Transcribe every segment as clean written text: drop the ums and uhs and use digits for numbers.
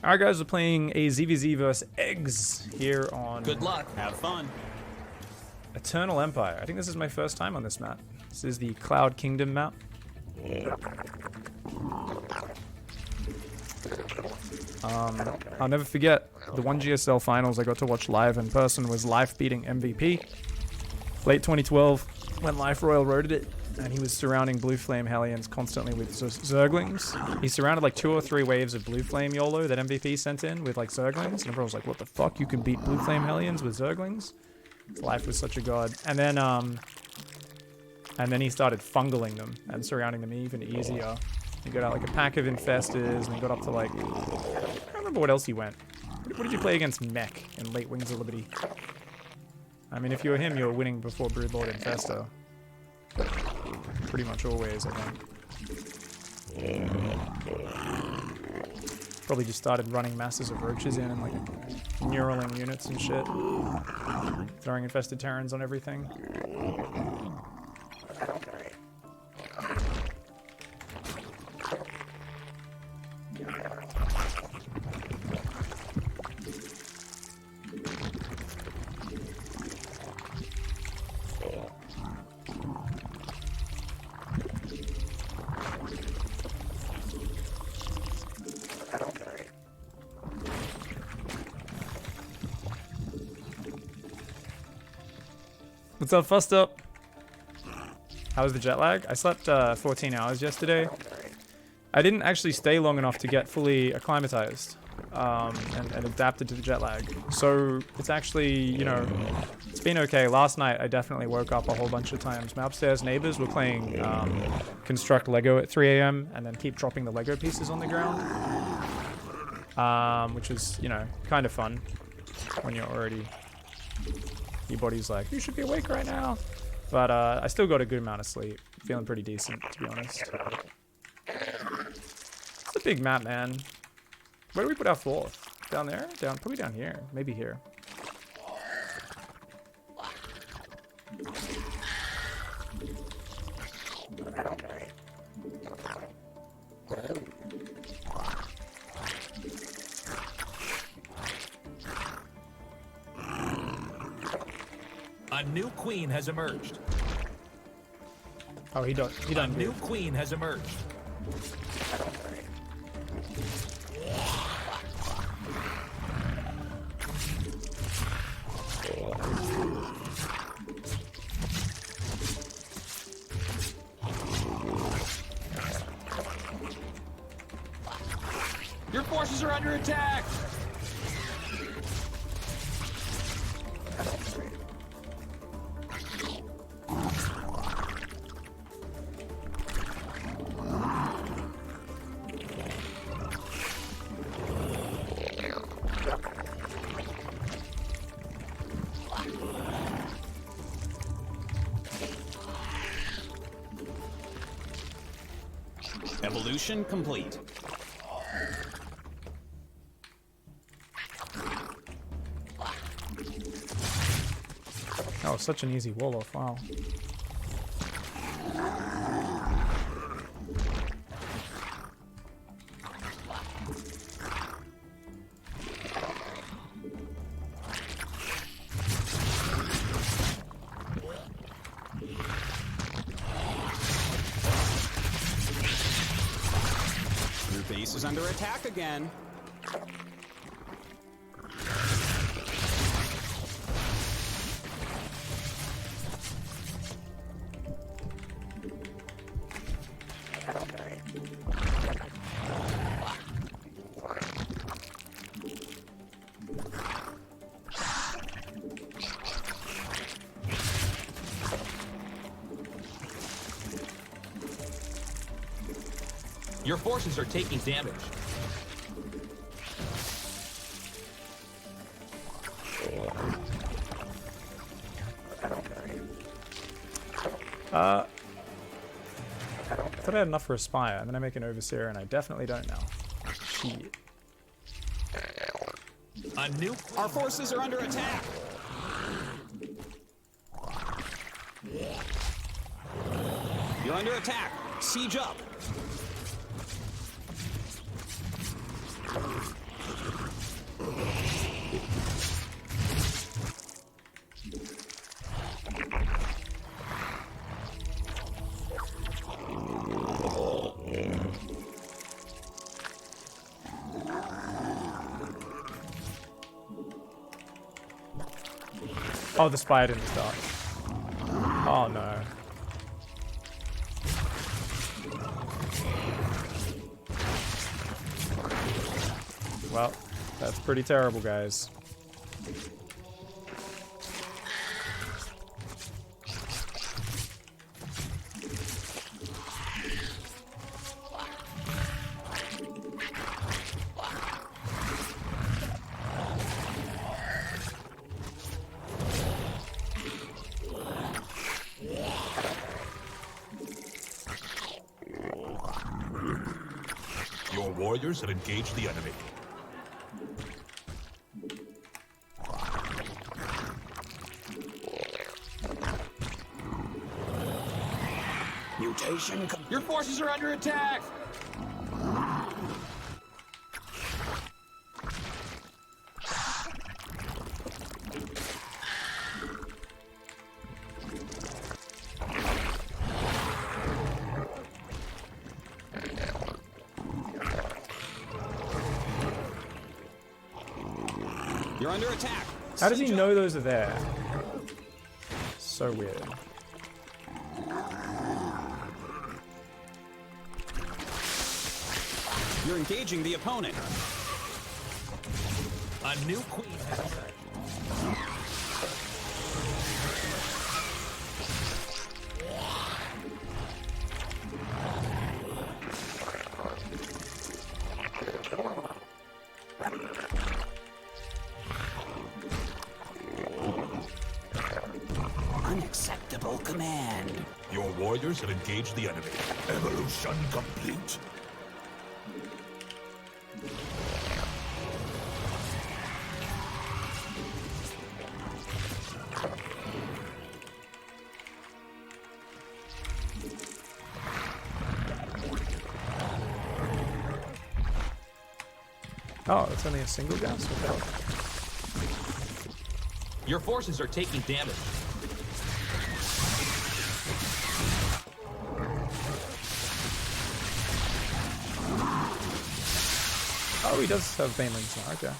Alright guys, we're playing a ZvZ vs Eggs here on... Good luck, have fun. Eternal Empire. I think this is my first time on this map. This is the Cloud Kingdom map. I'll never forget the 1GSL finals I got to watch live in person was Life beating MVP. Late 2012, when Life Royal roaded it, and he was surrounding Blue Flame Hellions constantly with Zerglings. He surrounded like 2 or 3 waves of Blue Flame YOLO that MVP sent in with like Zerglings, and everyone was like, what the fuck, you can beat Blue Flame Hellions with Zerglings? Life was such a god. And then he started fungling them and surrounding them even easier. He got out like a pack of Infestors, and he got up to like... I don't remember what else he went. What did you play against Mech in late Wings of Liberty? I mean, if you were him, you were winning before Broodlord Infestor. Pretty much always, I think. Probably just started running masses of roaches in and like neuraling units and shit. Throwing infested Terrans on everything. What's up, Fussed Up? How was the jet lag? I slept 14 hours yesterday. I didn't actually stay long enough to get fully acclimatized and adapted to the jet lag. So it's actually, you know, it's been okay. Last night I definitely woke up a whole bunch of times. My upstairs neighbors were playing construct Lego at 3 AM and then keep dropping the Lego pieces on the ground. Which was, you know, kind of fun when you're already... Your body's like, you should be awake right now. But I still got a good amount of sleep. Feeling pretty decent, to be honest. It's a big map, man. Where do we put our 4th? Down there? Probably down here. Maybe here. A new queen has emerged. Oh, he done. A new queen has emerged. Your forces are under attack. Evolution complete. Oh, such an easy wall-off, wow. Your base is under attack again. Your forces are taking damage. I thought I had enough for a Spire, and then I make an Overseer, and I definitely don't now. Shit. Our forces are under attack. You're under attack. Siege up. Oh, the spire didn't start. Oh no. Well, that's pretty terrible, guys. Your warriors have engaged the enemy. Mutation. Your forces are under attack! You're under attack. How does he know those are there? So weird. You're engaging the opponent. A new queen has emerged. Unacceptable command. Your warriors have engaged the enemy. Evolution complete. Oh, it's only a single gas? What the hell? Your forces are taking damage. Oh, he does have banelings now, okay.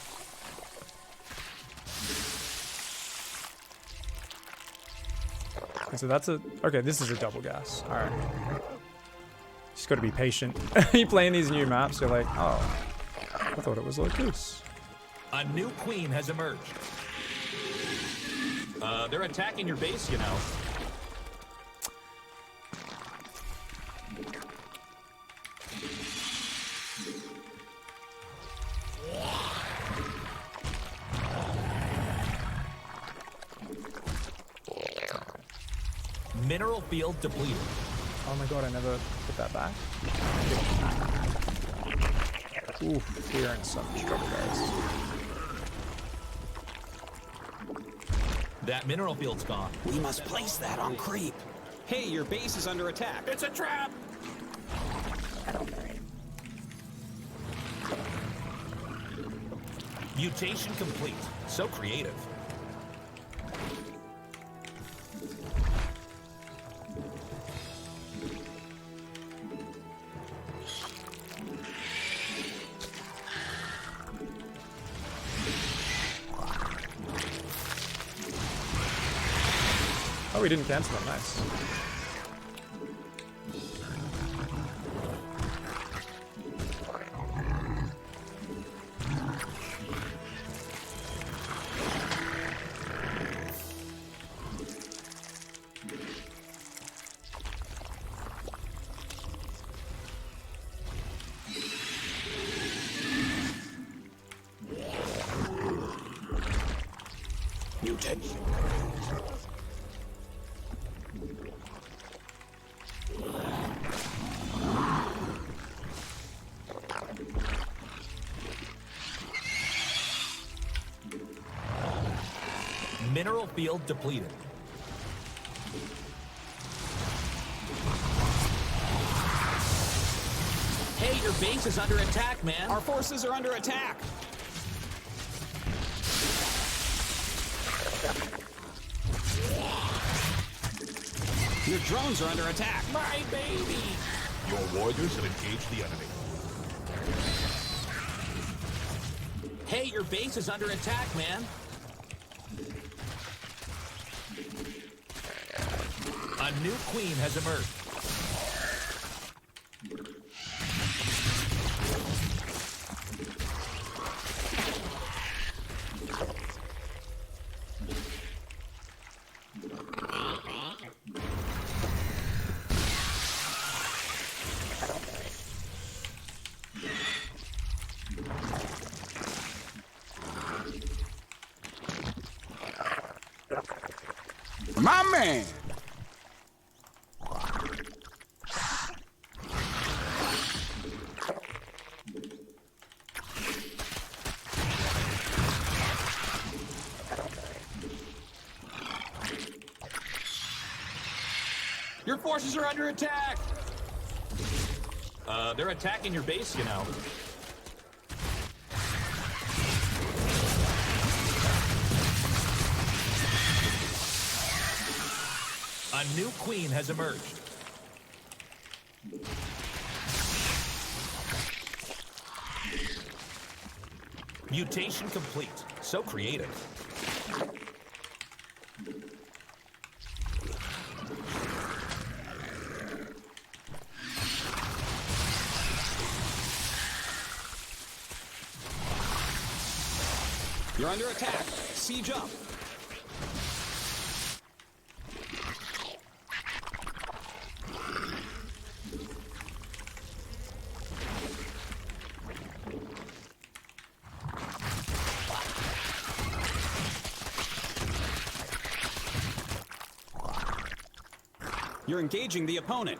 Okay, so that's a... Okay, this is a double gas. Alright. Just gotta be patient. You playing these new maps, you're like, oh, I thought it was like this. A new queen has emerged. They're attacking your base, you know. Mineral field depleted. Oh my god, I never put that back. Oof, we're in so much trouble, guys. That mineral field's gone. We must place that on creep. Hey, your base is under attack. It's a trap! Mutation complete. So creative. Oh, we didn't cancel it. Nice. Mutation. Mineral field depleted. Hey, your base is under attack, man. Our forces are under attack. Your drones are under attack. My baby! Your warriors have engaged the enemy. Hey, your base is under attack, man. A new queen has emerged. My man! Your forces are under attack! They're attacking your base, you know. A new queen has emerged. Mutation complete. So creative. You're under attack. Siege up. You're engaging the opponent.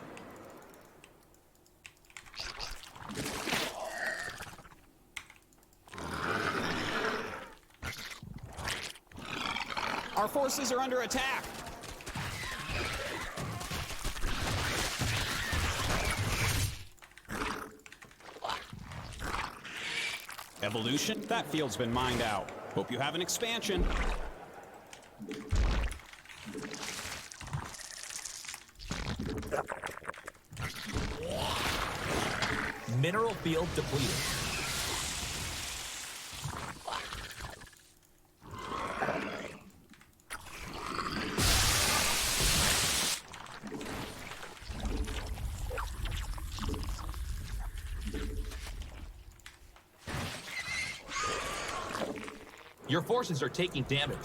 Our forces are under attack. Evolution? That field's been mined out. Hope you have an expansion. Mineral field depleted. Your forces are taking damage.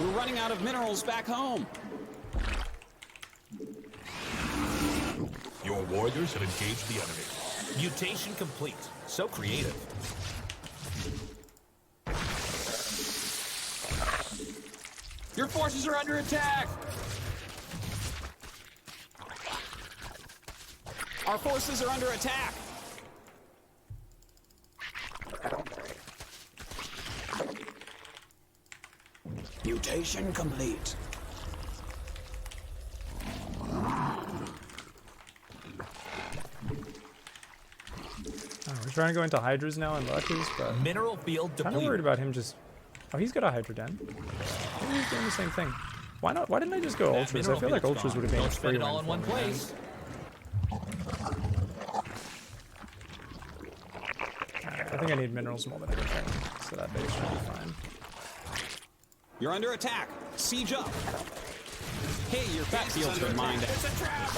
We're running out of minerals back home. Your warriors have engaged the enemy. Mutation complete. So creative. Your forces are under attack. Our forces are under attack. Mutation complete. We're trying to go into Hydras now and Lurkers, but Mineral field I'm kind of worried depleted. about him just... Oh, he's got a Hydra Den. Maybe he's doing the same thing. Why not? Why didn't I just go That Ultras? I mineral feel like field's Ultras gone. would have been a Don't spend free it all win in one for me, man. place. I think I need minerals more than anything, so that base should be fine. You're under attack. Siege up. Hey, your backfield's been mined out. It's a trap!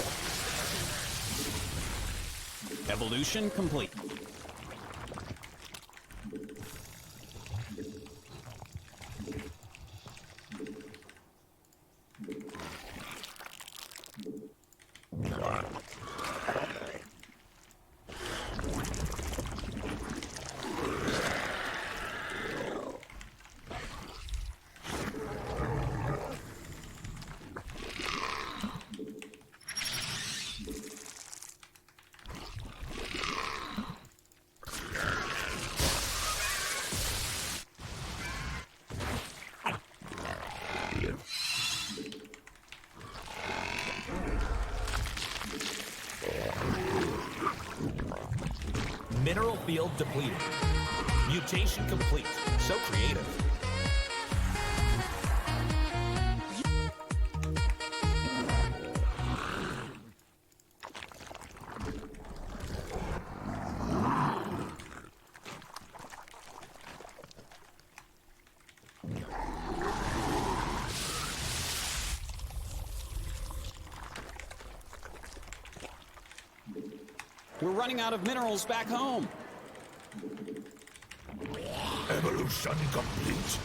Evolution complete. Mineral field depleted. Mutation complete. So creative. We're running out of minerals back home. Evolution complete.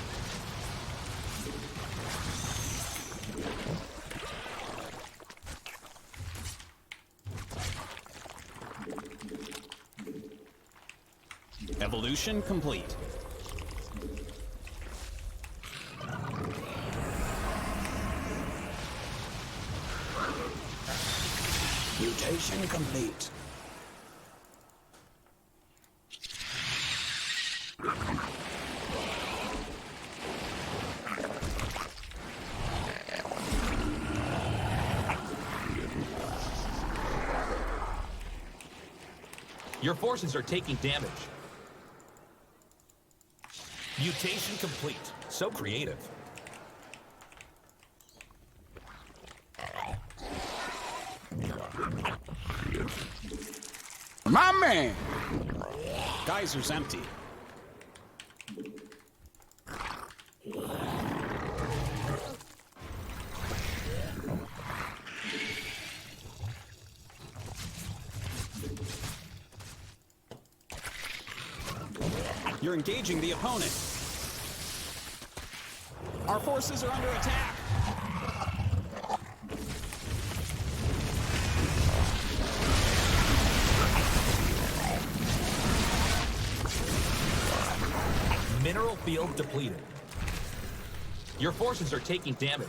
Evolution complete. Mutation complete. Your forces are taking damage. Mutation complete. So creative. My man! Geyser's empty. You're engaging the opponent. Our forces are under attack. Mineral field depleted. Your forces are taking damage.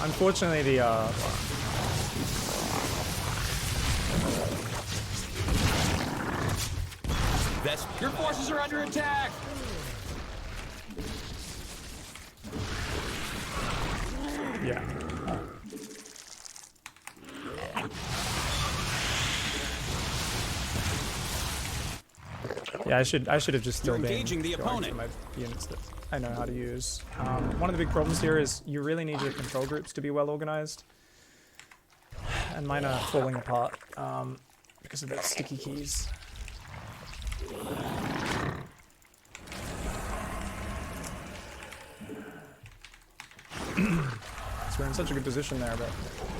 Unfortunately, the Your forces are under attack. yeah. Yeah, I should have just still You're been engaging the going opponent. for my units that I know how to use. One of the big problems here is you really need your control groups to be well organized, and mine are falling apart because of the sticky keys. So we're in such a good position there, but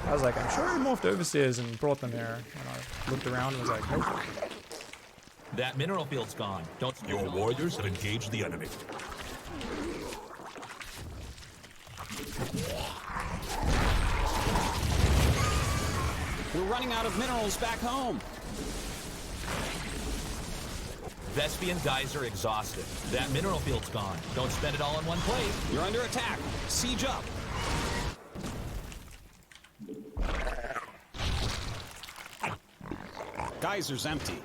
I was like, I'm sure I morphed overseers and brought them here. And I looked around and was like, nope. That mineral field's gone. Don't. Your warriors have engaged the enemy. We're running out of minerals back home. Vespian Geyser exhausted. That mineral field's gone. Don't spend it all in one place. You're under attack. Siege up. Geyser's empty.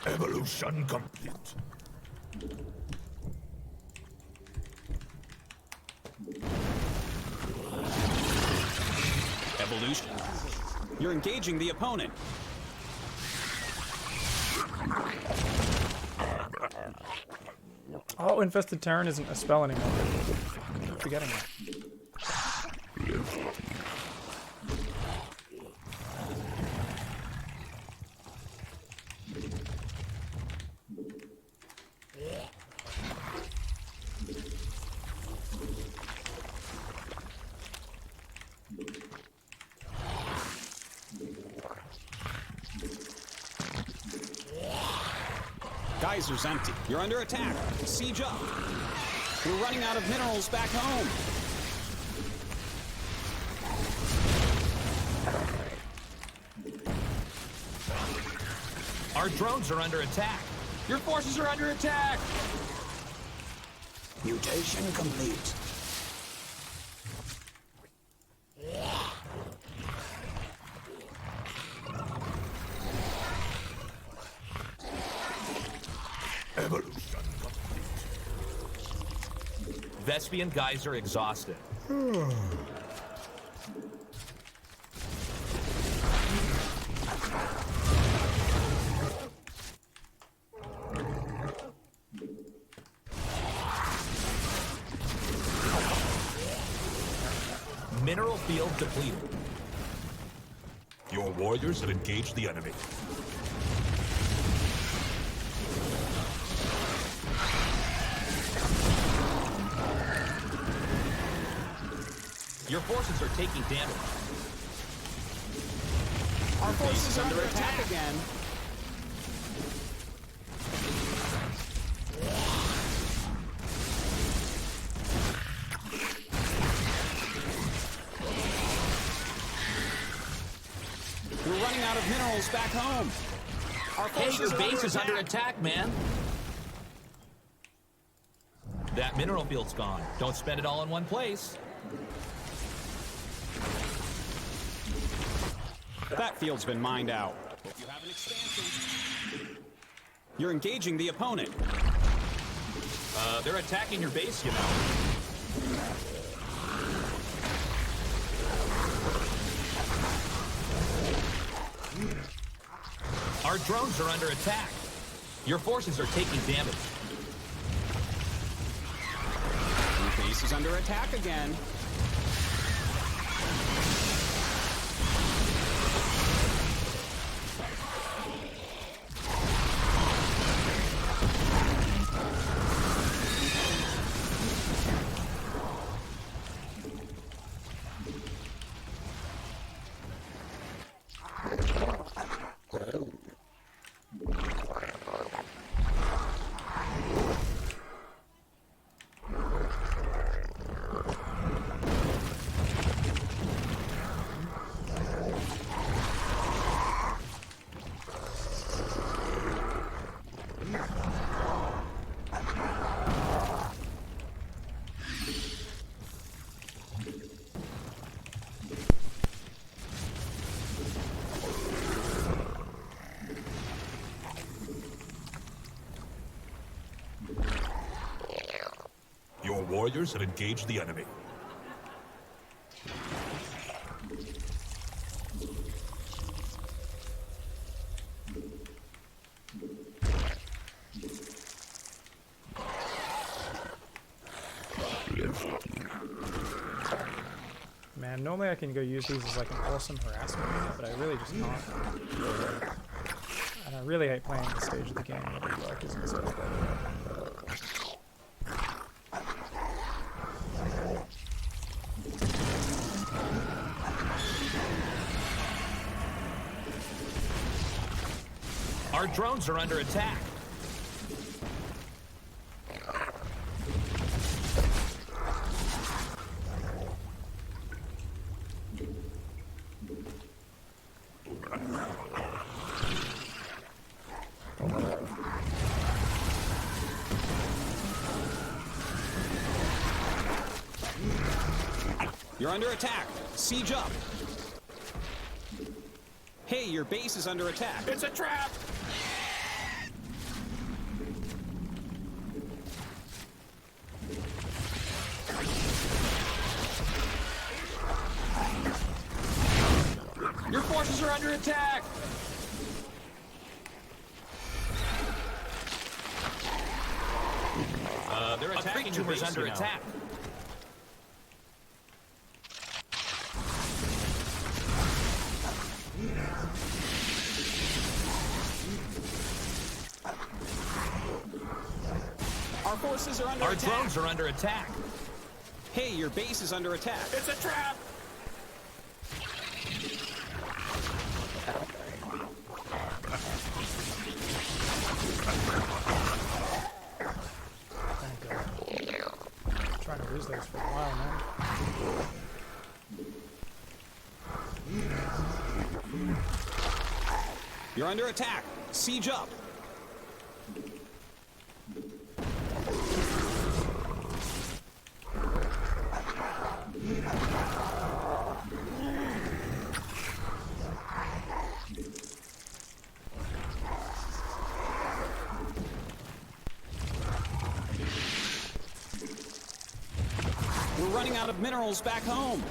Evolution complete. Evolution. You're engaging the opponent. Oh, Infested Terran isn't a spell anymore. I'm forgetting that. Geyser's empty. You're under attack. Siege up. We're running out of minerals back home. Our drones are under attack. Your forces are under attack. Mutation complete. Vespian Geyser exhausted. Mineral field depleted. Your warriors have engaged the enemy. Your forces are taking damage. Our forces are under attack again. We're running out of minerals back home. Our Hey, forces your are base is under attack, man. That mineral field's gone. Don't spend it all in one place. That field's been mined out. Hope you have an expansion. You're engaging the opponent. They're attacking your base, you know. Our drones are under attack. Your forces are taking damage. Your base is under attack again. Your warriors have engaged the enemy. Man, normally I can go use these as like an awesome harassment unit, but I really just can't. And I really hate playing this stage of the game where the Lurkers and stuff like that. Our drones are under attack. You're under attack. Siege up. Hey, your base is under attack. It's a trap! Your forces are under attack! They're attacking your base under attack. Our forces are under Our attack. drones are under attack. Hey, your base is under attack. It's a trap! Thank God. I'm trying to lose those for a while, man. You're under attack. Siege up. running out of minerals back home.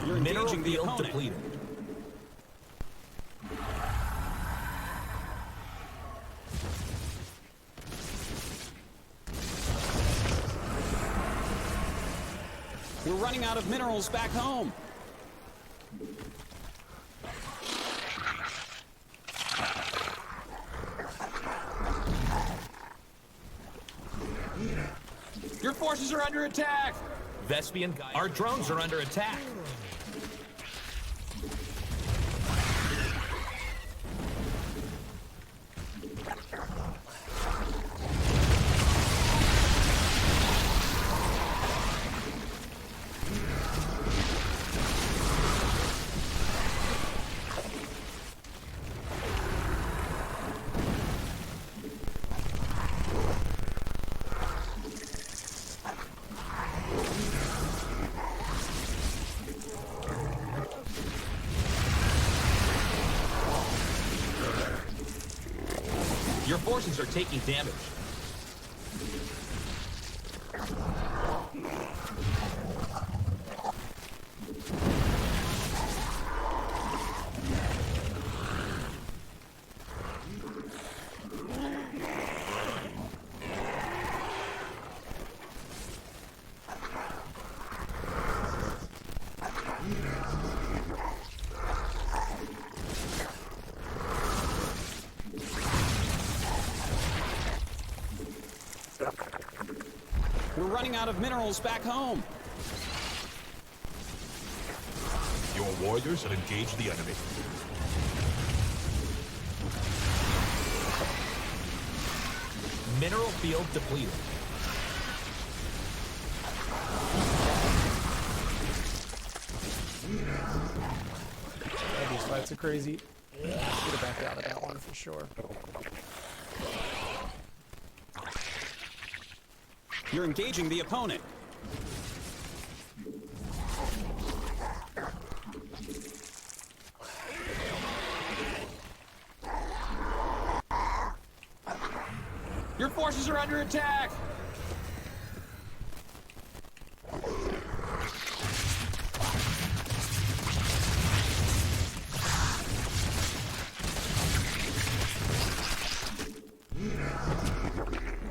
You're Mineral engaging the field opponent. depleted. We're running out of minerals back home. Your forces are under attack. Vespian, our drones are under attack. Your forces are taking damage. We're running out of minerals back home. Your warriors have engaged the enemy. Mineral field depleted. Yeah, these fights are crazy. Should have backed out of that one for sure. You're engaging the opponent. Your forces are under attack.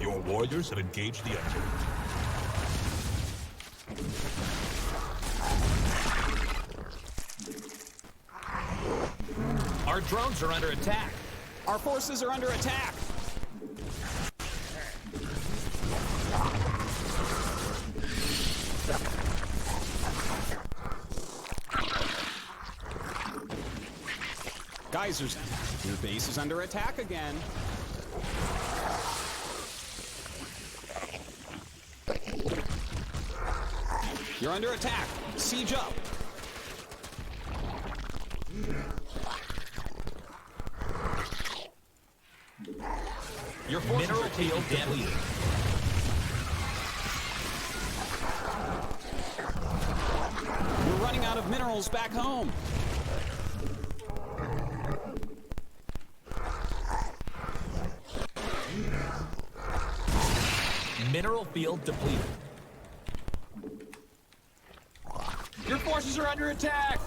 Your warriors have engaged the enemy. Our drones are under attack. Our forces are under attack. Geysers, your base is under attack again. You're under attack. Siege up. Your forces are taking damage. We're running out of minerals back home. Mineral field depleted. Your forces are under attack.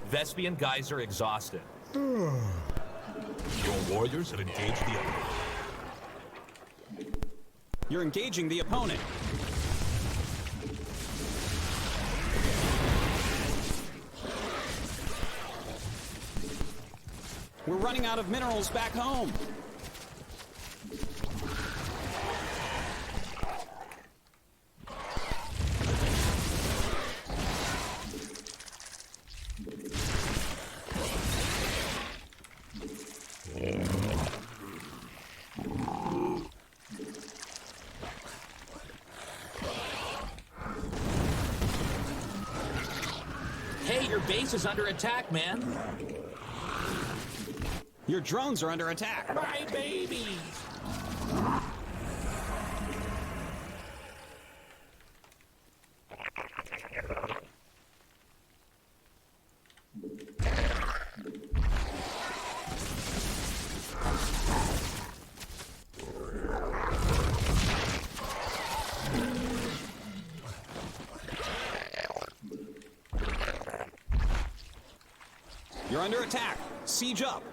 Vespian Geyser exhausted. Your warriors have engaged the enemy. You're engaging the opponent. We're running out of minerals back home. Hey, your base is under attack, man. Your drones are under attack. My babies. You're under attack. Siege up.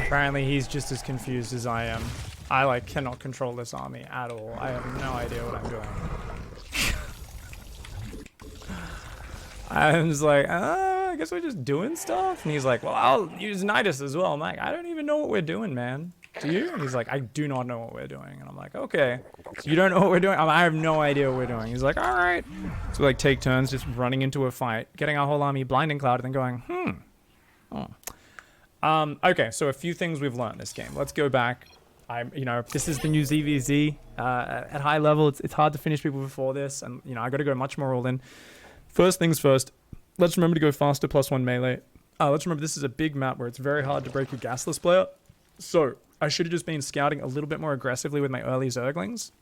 Apparently he's just as confused as I am. I like cannot control this army at all. I have no idea what I'm doing. I'm just like, I guess we're just doing stuff. And he's like, well, I'll use Nidus as well. I'm like, I don't even know what we're doing, man. Do you? And he's like, I do not know what we're doing. And I'm like, okay. So you don't know what we're doing? I have no idea what we're doing. He's like, all right. So we like take turns just running into a fight, getting our whole army blinding cloud, and then going, okay, so a few things we've learned this game. Let's go back. This is the new ZvZ. At high level, it's hard to finish people before this, and I got to go much more all in. First things first, let's remember to go faster +1 melee. Let's remember this is a big map where it's very hard to break a gasless player. So I should have just been scouting a little bit more aggressively with my early Zerglings.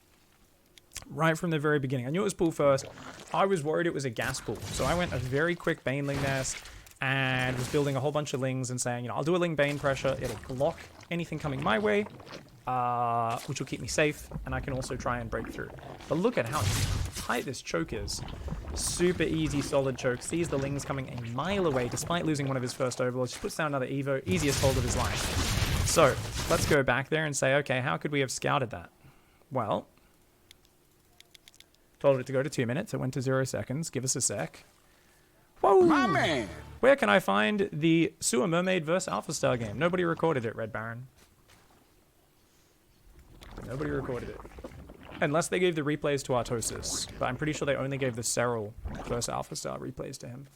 Right from the very beginning. I knew it was pool first. I was worried it was a gas pool. So I went a very quick Baneling nest and was building a whole bunch of Lings and saying, I'll do a Ling Bane pressure. It'll block anything coming my way, which will keep me safe, and I can also try and break through. But look at how tight this choke is. Super easy, solid choke. Sees the Lings coming a mile away despite losing one of his first overlords. Just puts down another Evo. Easiest hold of his life. So let's go back there and say, okay, how could we have scouted that? Well, told it to go to 2 minutes. It went to 0 seconds. Give us a sec. Whoa! My man! Where can I find the Sewer Mermaid vs. Alpha Star game? Nobody recorded it, Red Baron. Nobody recorded it. Unless they gave the replays to Artosis. But I'm pretty sure they only gave the Serral vs. Alpha Star replays to him.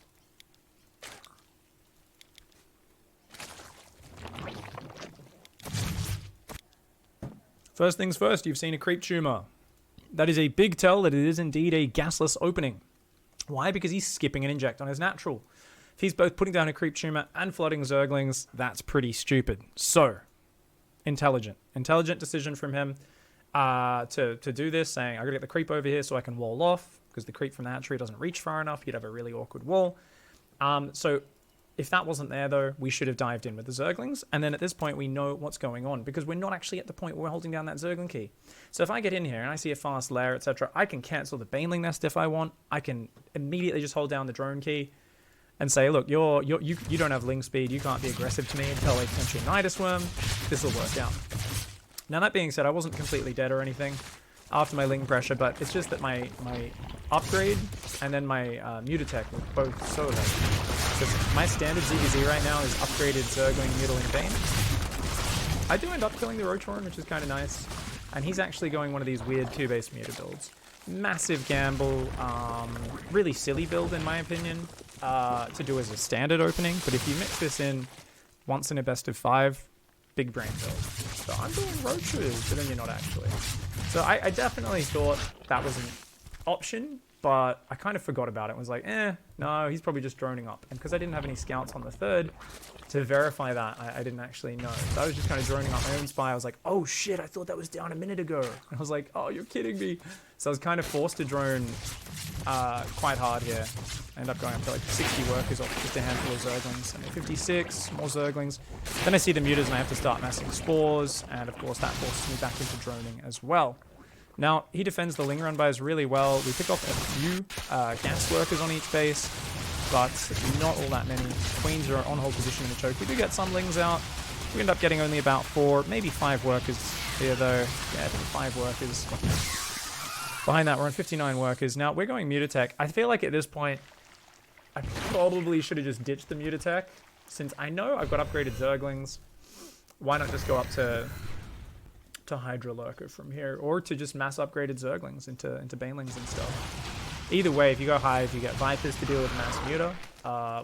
First things first, you've seen a creep tumor. That is a big tell that it is indeed a gasless opening. Why? Because he's skipping an inject on his natural. If he's both putting down a creep tumor and flooding Zerglings, that's pretty stupid. So, intelligent decision from him to do this, saying, I gotta get the creep over here so I can wall off, because the creep from the hatchery doesn't reach far enough. You'd have a really awkward wall. So, if that wasn't there, though, we should have dived in with the Zerglings. And then at this point, we know what's going on, because we're not actually at the point where we're holding down that Zergling key. So if I get in here and I see a fast lair, etc., I can cancel the Baneling nest if I want. I can immediately just hold down the drone key and say, look, you don't have Ling speed. You can't be aggressive to me until I potentially Nidus Worm. This will work out. Now, that being said, I wasn't completely dead or anything after my Ling pressure, but it's just that my upgrade and then my Muta tech were both so low. My standard ZvZ right now is upgraded Zergling, Mutiling, Bane. I do end up killing the Rotoran, which is kind of nice. And he's actually going one of these weird 2-base Muta builds. Massive gamble, really silly build in my opinion, to do as a standard opening. But if you mix this in once in a best of 5, big brain build. So I'm doing Roaches, but then you're not actually. So I definitely thought that was an option, but I kind of forgot about it. I was like, no, he's probably just droning up. And because I didn't have any scouts on the third to verify that, I didn't actually know. So I was just kind of droning up my own spy. I was like, oh shit, I thought that was down a minute ago. And I was like, oh, you're kidding me. So I was kind of forced to drone quite hard here. I ended up going up to like 60 workers off just a handful of Zerglings. And 56, more Zerglings. Then I see the Mutas and I have to start massing spores. And of course that forces me back into droning as well. Now, he defends the Ling run bys really well. We pick off a few gas workers on each base, but not all that many. Queens are on hold position in the choke. We do get some Lings out. We end up getting only about 4, maybe 5 workers here, though. Yeah, I think 5 workers. Behind that, we're on 59 workers. Now, we're going Mutatech. I feel like at this point, I probably should have just ditched the Mutatech, since I know I've got upgraded Zerglings. why not just go up to Hydra Lurker from here, or to just mass upgraded Zerglings into Banelings and stuff. Either way, if you go Hive, you get Vipers to deal with mass Muta,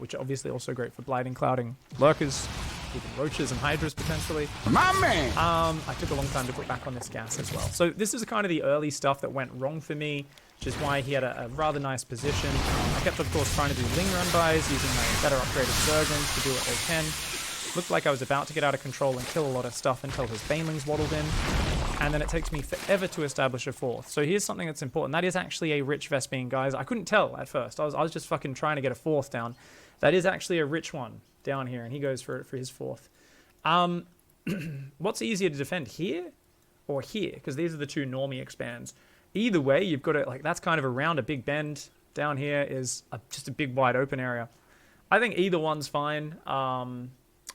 which are obviously also great for blighting, clouding Lurkers, even Roaches and Hydras potentially. My man! I took a long time to put back on this gas as well. So this is kind of the early stuff that went wrong for me, which is why he had a rather nice position. I kept, of course, trying to do Ling run buys, using my better upgraded Zerglings to do what they can. Looked like I was about to get out of control and kill a lot of stuff until his Banelings waddled in. And then it takes me forever to establish a fourth. So here's something that's important. That is actually a rich Vespene, guys. I couldn't tell at first. I was just fucking trying to get a fourth down. That is actually a rich one down here, and he goes for his fourth. What's easier to defend, here or here? Because these are the two normie expands. Either way, you've got it, like, that's kind of around a big bend. Down here is just a big wide open area. I think either one's fine.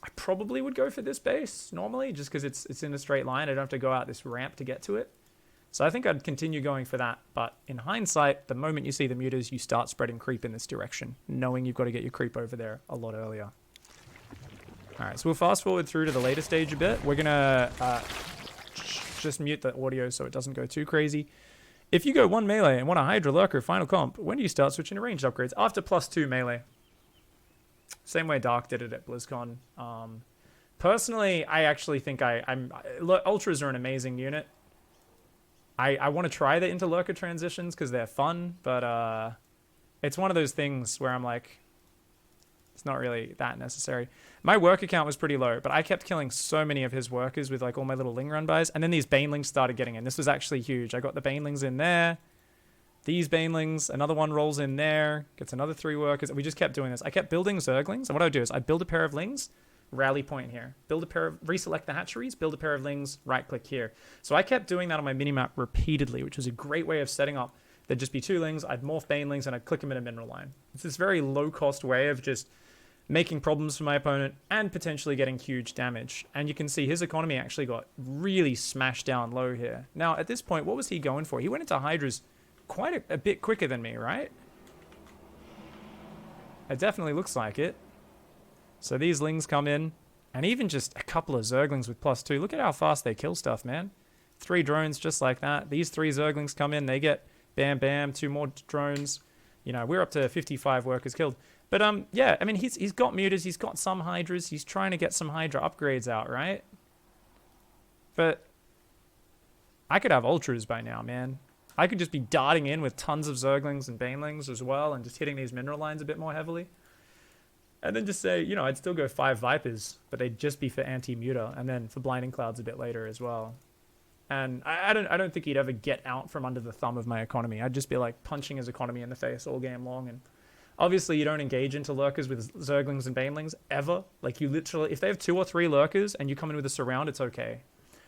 I probably would go for this base normally, just because it's in a straight line. I don't have to go out this ramp to get to it. So I think I'd continue going for that. But in hindsight, the moment you see the mutas, you start spreading creep in this direction, knowing you've got to get your creep over there a lot earlier. All right, so we'll fast forward through to the later stage a bit. We're going to just mute the audio so it doesn't go too crazy. If you go 1 melee and want a Hydra Lurker final comp, when do you start switching to ranged upgrades? After +2 melee. Same way Dark did it at BlizzCon. Personally, I actually think Ultras are an amazing unit. I want to try the into Lurker transitions because they're fun, but it's one of those things where I'm like, it's not really that necessary. My worker count was pretty low, but I kept killing so many of his workers with like all my little Ling run buys, and then these Banelings started getting in. This was actually huge. I got the Banelings in there. These Banelings, another one rolls in there, gets another 3 workers. We just kept doing this. I kept building Zerglings, and what I would do is I build a pair of Lings, rally point here. Build a pair of, reselect the hatcheries, build a pair of Lings, right click here. So I kept doing that on my minimap repeatedly, which was a great way of setting up. There'd just be 2 Lings, I'd morph Banelings, and I'd click them in a mineral line. It's this very low-cost way of just making problems for my opponent and potentially getting huge damage. And you can see his economy actually got really smashed down low here. Now, at this point, what was he going for? He went into Hydras quite a bit quicker than me, right? It definitely looks like it. So these Lings come in, and even just a couple of Zerglings with +2. Look at how fast they kill stuff, man. 3 drones just like that. These 3 Zerglings come in, they get bam, bam, 2 more drones. You know, we're up to 55 workers killed. But, yeah, I mean, he's got mutas, he's got some Hydras, he's trying to get some Hydra upgrades out, right? But I could have Ultras by now, man. I could just be darting in with tons of Zerglings and Banelings as well and just hitting these mineral lines a bit more heavily. And then just say, you know, I'd still go 5 Vipers, but they'd just be for anti-muta and then for Blinding Clouds a bit later as well. And I don't think he'd ever get out from under the thumb of my economy. I'd just be like punching his economy in the face all game long. And obviously you don't engage into Lurkers with Zerglings and Banelings ever. Like you literally, if they have 2 or 3 Lurkers and you come in with a surround, it's okay.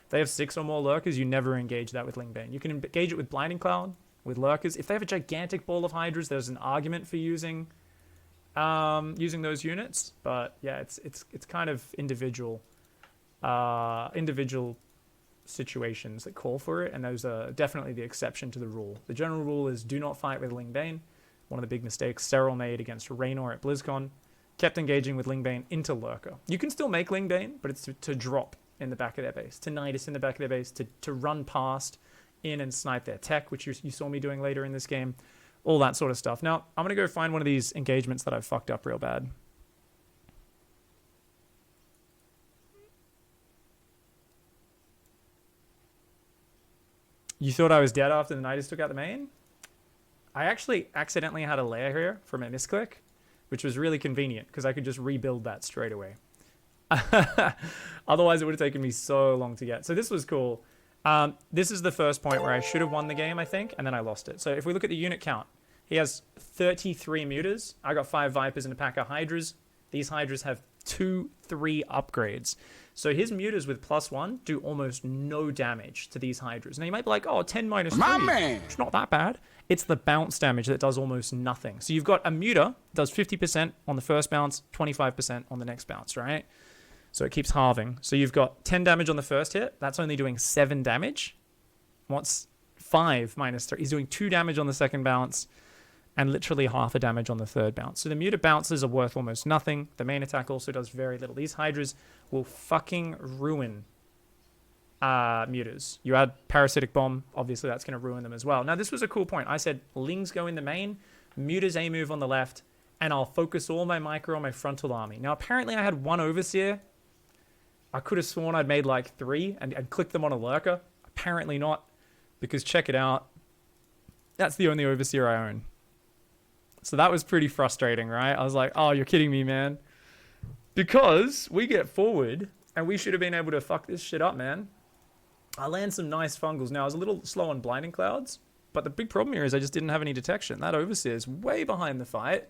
If they have 6 or more Lurkers, you never engage that with Ling Bane. You can engage it with Blinding Cloud, with Lurkers. If they have a gigantic ball of Hydras, there's an argument for using those units. But yeah, it's kind of individual situations that call for it, and those are definitely the exception to the rule. The general rule is do not fight with Ling Bane. One of the big mistakes Serral made against Raynor at BlizzCon. Kept engaging with Ling Bane into Lurker. You can still make Ling Bane, but it's to drop in the back of their base, to Nidus in the back of their base, to run past in and snipe their tech, which you saw me doing later in this game. All that sort of stuff. Now, I'm going to go find one of these engagements that I've fucked up real bad. You thought I was dead after the Nidus took out the main? I actually accidentally had a layer here from a misclick, which was really convenient because I could just rebuild that straight away. Otherwise, it would have taken me so long to get. So this was cool. This is the first point where I should have won the game, I think, and then I lost it. So if we look at the unit count, he has 33 mutas. I got 5 Vipers and a pack of Hydras. These Hydras have 2-3 upgrades. So his mutas with +1 do almost no damage to these Hydras. Now you might be like, oh, 10 minus 3. My man! It's not that bad. It's the bounce damage that does almost nothing. So you've got a muta, does 50% on the first bounce, 25% on the next bounce, right? So it keeps halving. So you've got 10 damage on the first hit. That's only doing 7 damage. What's 5 minus 3? He's doing 2 damage on the second bounce. and literally half a damage on the third bounce. So the Muta bounces are worth almost nothing. The main attack also does very little. These Hydras will fucking ruin Mutas. You add Parasitic Bomb, obviously that's going to ruin them as well. Now this was a cool point. I said Lings go in the main, Muta's A move on the left, and I'll focus all my micro on my frontal army. Now apparently I had one Overseer. I could have sworn I'd made like 3 and clicked them on a Lurker. Apparently not, because check it out. That's the only Overseer I own. So that was pretty frustrating, right? I was like, oh, you're kidding me, man. Because we get forward, and we should have been able to fuck this shit up, man. I land some nice fungals. Now, I was a little slow on Blinding Clouds, but the big problem here is I just didn't have any detection. That Overseer is way behind the fight.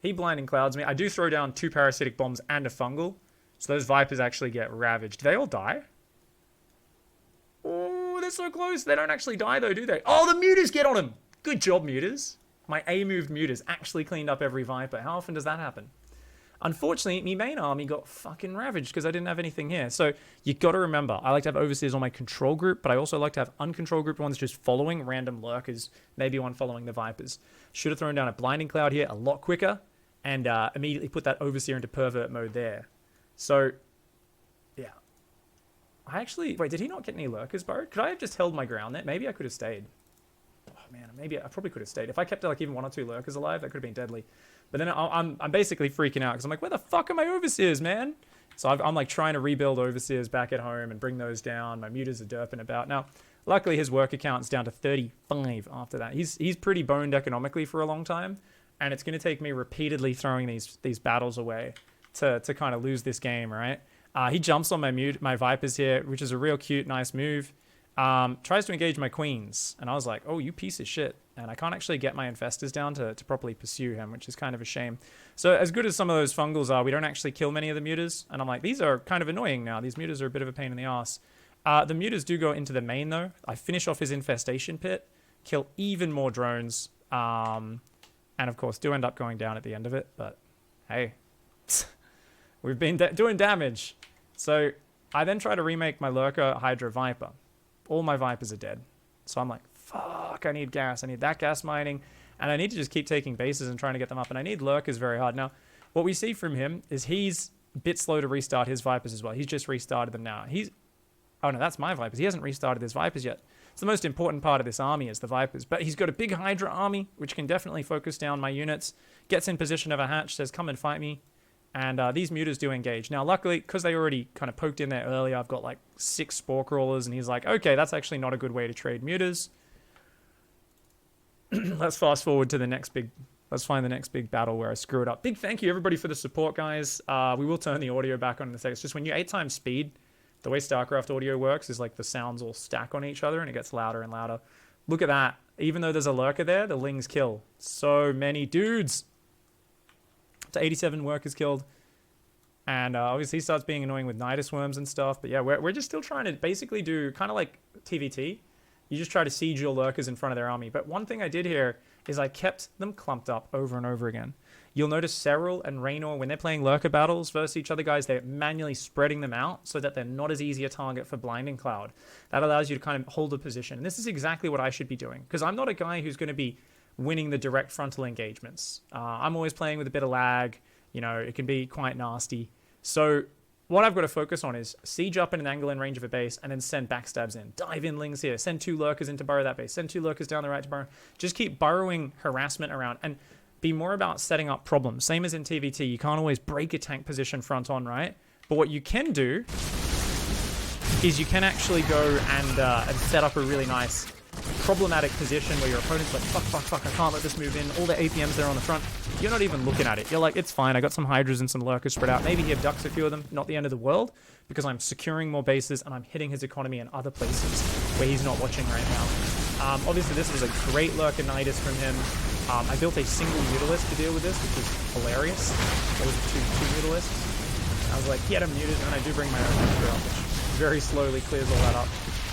He Blinding Clouds me. I do throw down 2 Parasitic Bombs and a Fungal, so those Vipers actually get ravaged. Do they all die? Oh, they're so close. They don't actually die, though, do they? Oh, the Mutas get on him. Good job, Mutas. My A-moved Mutas actually cleaned up every Viper. How often does that happen? Unfortunately, my main army got fucking ravaged because I didn't have anything here. So you got to remember, I like to have Overseers on my control group, but I also like to have uncontrolled group ones just following random Lurkers, maybe one following the Vipers. Should have thrown down a Blinding Cloud here a lot quicker and immediately put that Overseer into pervert mode there. So, yeah. I actually... Wait, did he not get any Lurkers burrowed? Could I have just held my ground there? Maybe I could have stayed. Oh, man, maybe I probably could have stayed. If I kept like even 1 or 2 Lurkers alive, that could have been deadly. But then I'm basically freaking out because I'm like, where the fuck are my Overseers, man? So I'm like trying to rebuild Overseers back at home and bring those down. My Mutas are derping about. Now, luckily his work account's down to 35 after that. He's pretty boned economically for a long time. And it's going to take me repeatedly throwing these battles away to kind of lose this game, right? He jumps on my Vipers here, which is a real cute, nice move. Tries to engage my Queens. And I was like, oh, you piece of shit. And I can't actually get my Infestors down to properly pursue him, which is kind of a shame. So as good as some of those Fungals are, we don't actually kill many of the Mutas. And I'm like, these are kind of annoying now. These Mutas are a bit of a pain in the ass. The Mutas do go into the main, though. I finish off his Infestation Pit, kill even more drones, and of course, do end up going down at the end of it. But hey, we've been doing damage. So I then try to remake my Lurker Hydra Viper. All my Vipers are dead. So I'm like, fuck, I need gas. I need that gas mining. And I need to just keep taking bases and trying to get them up. And I need Lurkers very hard. Now, what we see from him is he's a bit slow to restart his Vipers as well. He's just restarted them now. Oh no, that's my Vipers. He hasn't restarted his Vipers yet. It's the most important part of this army is the Vipers. But he's got a big Hydra army, which can definitely focus down my units. Gets in position of a hatch, says, come and fight me. And these Mutas do engage. Now, luckily, because they already kind of poked in there earlier, I've got like 6 Spore Crawlers, and he's like, okay, that's actually not a good way to trade Mutas. Let's fast forward to the next big... Let's find the next big battle where I screw it up. Big thank you, everybody, for the support, guys. We will turn the audio back on in a second. It's just when you 8 times speed, the way StarCraft audio works is like the sounds all stack on each other, and it gets louder and louder. Look at that. Even though there's a Lurker there, the Lings kill so many dudes. To 87 workers killed, and obviously he starts being annoying with Nidus Worms and stuff, but yeah, we're just still trying to basically do kind of like TVT. You just try to siege your Lurkers in front of their army. But one thing I did here is I kept them clumped up over and over again. You'll notice Serral and Raynor, when they're playing Lurker battles versus each other, guys, they're manually spreading them out so that they're not as easy a target for Blinding Cloud. That allows you to kind of hold a position, and this is exactly what I should be doing, because I'm not a guy who's going to be winning the direct frontal engagements. I'm always playing with a bit of lag. You know, it can be quite nasty. So what I've got to focus on is siege up in an angle in range of a base and then send backstabs in. Dive in Lings here. Send 2 Lurkers in to burrow that base. Send 2 Lurkers down the right to burrow. Just keep burrowing harassment around and be more about setting up problems. Same as in TVT. You can't always break a tank position front on, right? But what you can do is you can actually go and set up a really nice problematic position where your opponent's like, fuck, I can't let this move in. All the APMs there on the front. You're not even looking at it. You're like, it's fine. I got some Hydras and some Lurkers spread out. Maybe he abducts a few of them. Not the end of the world, because I'm securing more bases and I'm hitting his economy in other places where he's not watching right now. Obviously, this was a great Lurker Nidus from him. I built a single Mutalist to deal with this, which was hilarious. There was two Mutalists. I was like, he had him muted, and I do bring my own Hydra up, which very slowly clears all that up.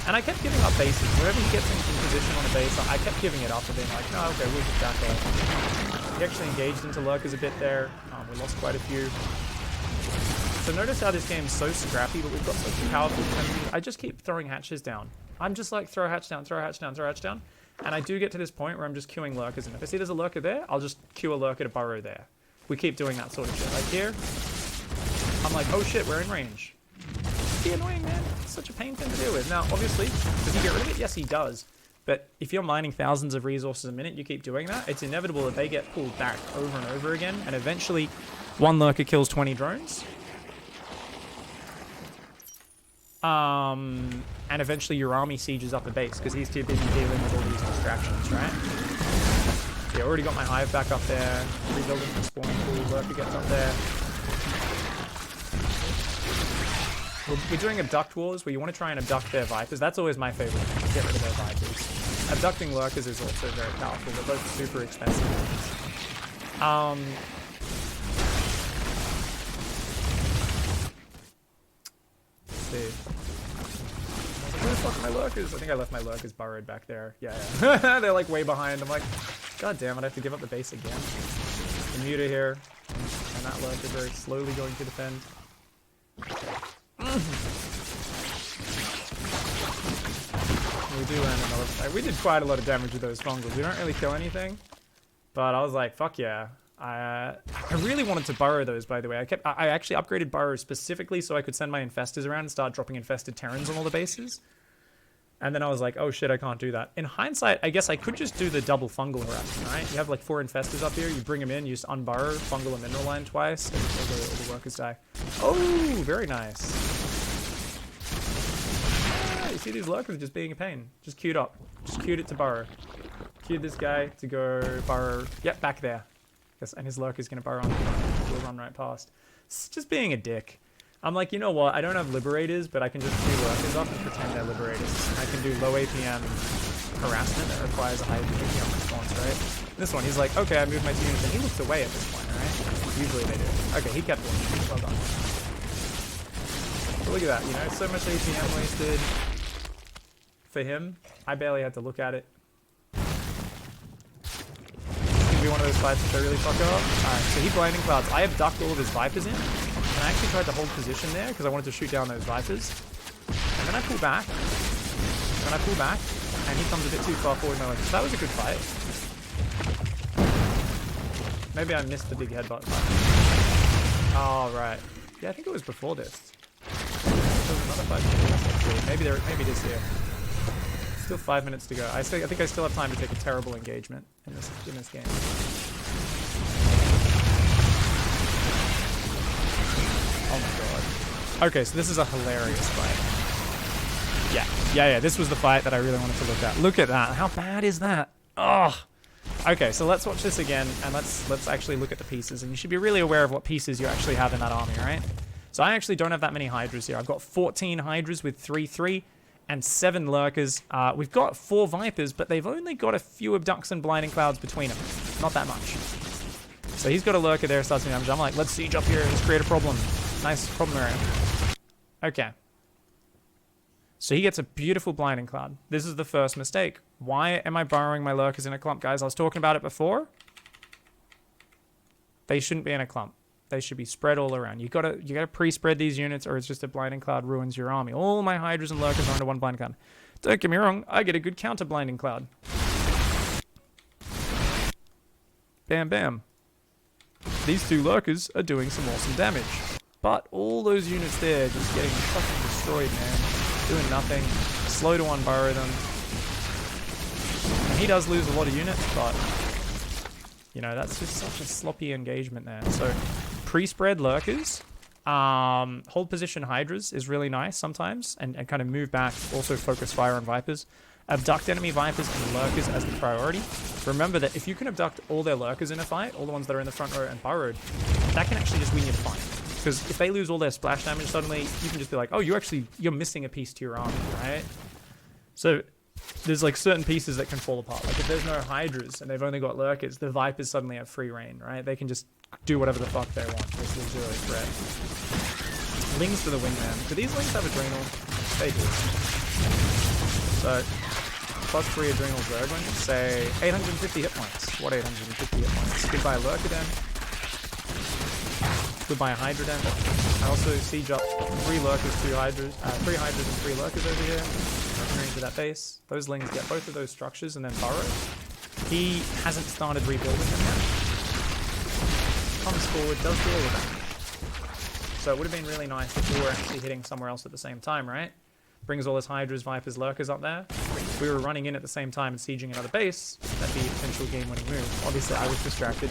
And I kept giving up bases. Whenever he gets into position on a base, I kept giving it up and being like, no, okay, we'll just back up. He actually engaged into Lurkers a bit there. We lost quite a few. So notice how this game's so scrappy, but we've got such a powerful enemy. I just keep throwing hatches down. I'm just like, throw hatch down, throw hatch down, throw hatch down. And I do get to this point where I'm just queuing lurkers, and if I see there's a lurker there, I'll just queue a lurker to burrow there. We keep doing that sort of shit. Like here, I'm like, oh shit, we're in range. It's annoying, man. It's such a pain thing to deal with. Now, obviously, does he get rid of it? Yes, he does. But if you're mining thousands of resources a minute, you keep doing that, it's inevitable that they get pulled back over and over again, and eventually one lurker kills 20 drones. And eventually your army sieges up a base because he's too busy dealing with all these distractions, right? Yeah, already got my hive back up there. Rebuilding the spawn pool. Lurker gets up there. We're doing abduct wars where you want to try and abduct their vipers. That's always my favorite thing, to get rid of their vipers. Abducting lurkers is also very powerful. They're both super expensive. Let's see. Where the fuck are my lurkers? I think I left my lurkers burrowed back there. Yeah. They're like way behind. I'm like, god damn it, I have to give up the base again. The Muta here. And that lurker very slowly going to defend. We do land another fight. We did quite a lot of damage with those fungals. We don't really kill anything. But I was like, fuck yeah. I really wanted to burrow those, by the way. I actually upgraded burrow specifically so I could send my infestors around and start dropping infested Terrans on all the bases. And then I was like, oh shit, I can't do that. In hindsight, I guess I could just do the double fungal harassment, right? You have like 4 infestors up here, you bring them in, you just unburrow, fungal a mineral line twice, and all the workers die. Oh, very nice. You see these lurkers just being a pain. Just queued up. Just queued it to burrow. Queued this guy to go burrow. Yep, back there. Yes, and his lurker's gonna burrow on the front. We'll run right past. It's just being a dick. I'm like, you know what? I don't have liberators, but I can just queue lurkers up and pretend they're liberators. I can do low APM harassment that requires a high APM response, right? This one, he's like, okay, I moved my 2 units, and he looks away at this point, right? Usually they do. Okay, he kept watching. Well done. But look at that, you know, so much APM wasted. For him, I barely had to look at it. Be one of those fights which I really fuck up. Alright, so he blinding clouds. I abduct all of his vipers in, and I actually tried to hold position there because I wanted to shoot down those vipers. And then I pull back, and he comes a bit too far forward. And I'm like, so that was a good fight. Maybe I missed the big headbutt. Oh right, yeah, I think it was before this. There was another fight. Maybe it is here. Still 5 minutes to go. I think I still have time to take a terrible engagement in this game. Oh my god. Okay, so this is a hilarious fight. Yeah. This was the fight that I really wanted to look at. Look at that. How bad is that? Oh. Okay, so let's watch this again, and let's actually look at the pieces. And you should be really aware of what pieces you actually have in that army, right? So I actually don't have that many Hydras here. I've got 14 Hydras with 3/3. And 7 lurkers. We've got 4 vipers, but they've only got a few abducts and blinding clouds between them. Not that much. So he's got a lurker there, starts doing damage. I'm like, let's siege up here, let's create a problem. Nice problem area. Okay. So he gets a beautiful blinding cloud. This is the first mistake. Why am I burrowing my lurkers in a clump, guys? I was talking about it before. They shouldn't be in a clump. They should be spread all around. You gotta pre-spread these units, or it's just a blinding cloud ruins your army. All my hydras and lurkers are under one blinding cloud. Don't get me wrong, I get a good counter blinding cloud. Bam bam. These 2 lurkers are doing some awesome damage. But all those units there just getting fucking destroyed, man. Doing nothing. Slow to unburrow them. And he does lose a lot of units, but you know, that's just such a sloppy engagement there. So pre-spread lurkers, hold position hydras is really nice sometimes, and kind of move back, also focus fire on vipers. Abduct enemy vipers and lurkers as the priority. Remember that if you can abduct all their lurkers in a fight, all the ones that are in the front row and burrowed, that can actually just win you the fight. Because if they lose all their splash damage suddenly, you can just be like, oh, you're missing a piece to your army, right? So there's like certain pieces that can fall apart. Like if there's no hydras and they've only got lurkers, the vipers suddenly have free reign, right? They can just do whatever the fuck they want. There's zero threat. Lings for the wingman. Do these lings have adrenal? They do. So plus 3 adrenal zerglings, say 850 hit points. What 850 hit points? Goodbye buy a lurker den. Could buy a hydra den. I also siege up 3 lurkers, 2 hydras, 3 hydras and 3 lurkers over here. mercenary into that base. Those Lings get both of those structures and then burrow. He hasn't started rebuilding them yet. Comes forward, does do all of that. So it would have been really nice if we were actually hitting somewhere else at the same time, right? Brings all his Hydras, Vipers, Lurkers up there. If we were running in at the same time and sieging another base, that'd be a potential game-winning move. Obviously, I was distracted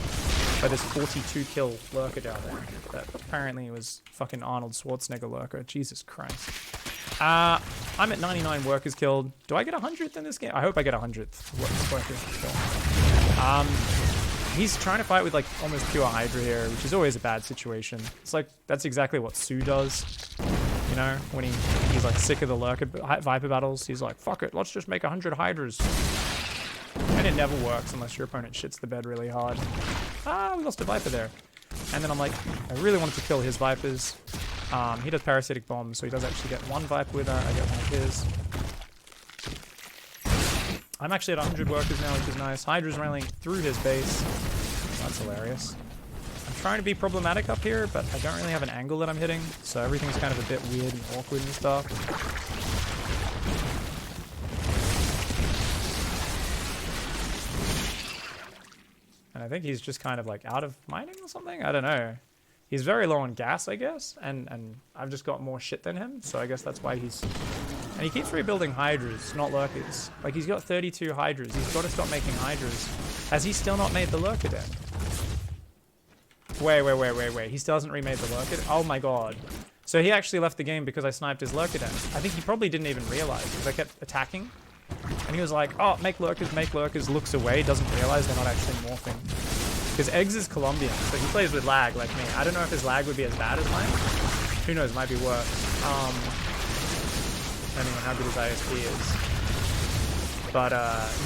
by this 42-kill Lurker down there. That apparently was fucking Arnold Schwarzenegger Lurker. Jesus Christ. I'm at 99 workers killed. Do I get 100th in this game? I hope I get 100th workers killed. He's trying to fight with like almost pure Hydra here, which is always a bad situation. It's like, that's exactly what Sue does. You know, when he's like sick of the Lurker Viper battles, he's like, fuck it, let's just make 100 Hydras. And it never works unless your opponent shits the bed really hard. We lost a Viper there. And then I'm like, I really wanted to kill his Vipers. He does parasitic bombs, so he does actually get one Viper with that. I get one of his. I'm actually at 100 workers now, which is nice. Hydra's railing through his base. That's hilarious. I'm trying to be problematic up here, but I don't really have an angle that I'm hitting, so everything's kind of a bit weird and awkward and stuff. And I think he's just kind of like out of mining or something? I don't know. He's very low on gas, I guess, and I've just got more shit than him, so I guess that's why he's... And he keeps rebuilding Hydras, not Lurkers. Like, he's got 32 Hydras. He's got to stop making Hydras. Has he still not made the Lurker den? Wait. He still hasn't remade the Lurker den? Oh my god. So he actually left the game because I sniped his Lurker den. I think he probably didn't even realize because I kept attacking. And he was like, oh, make Lurkers, looks away, doesn't realize they're not actually morphing. Because Eggs is Colombian, so he plays with lag like me. I don't know if his lag would be as bad as mine. Who knows, might be worse. Depending on how good his ISP is. But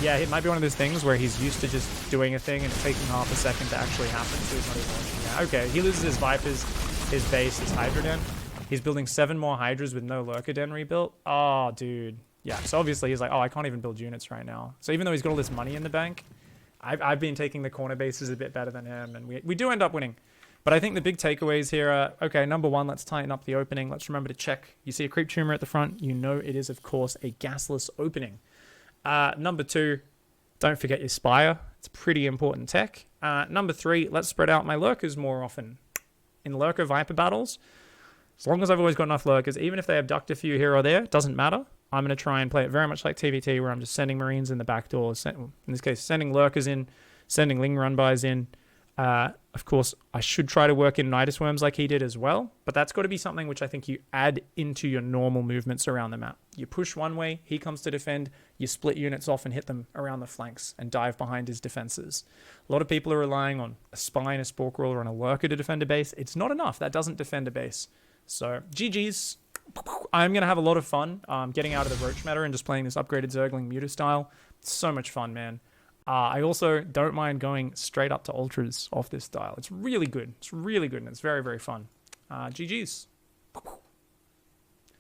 yeah, it might be one of those things where he's used to just doing a thing and it taking half a second to actually happen, so he's not even watching. Yeah, okay, he loses his Vipers, his base, his Hydra den. He's building 7 more Hydras with no Lurker den rebuilt. Oh, dude. Yeah, so obviously he's like, oh, I can't even build units right now. So even though he's got all this money in the bank, I've been taking the corner bases a bit better than him, and we do end up winning. But I think the big takeaways here are, okay, number one, let's tighten up the opening. Let's remember to check. You see a creep tumor at the front, you know it is, of course, a gasless opening. Number 2, don't forget your Spire. It's pretty important tech. Number 3, let's spread out my Lurkers more often. In Lurker Viper battles, as long as I've always got enough Lurkers, even if they abduct a few here or there, doesn't matter. I'm going to try and play it very much like TVT, where I'm just sending Marines in the back door. In this case, sending Lurkers in, sending Ling run-bys in. Of course, I should try to work in Nidus Worms like he did as well, but that's got to be something which I think you add into your normal movements around the map. You push one way, he comes to defend, you split units off and hit them around the flanks and dive behind his defenses. A lot of people are relying on a Spine, a Spork Roller, and a Lurker to defend a base. It's not enough. That doesn't defend a base. So, GG's. I'm going to have a lot of fun getting out of the Roach meta and just playing this upgraded Zergling Muta style. It's so much fun, man. I also don't mind going straight up to Ultras off this style. It's really good. It's really good, and it's very, very fun. GG's.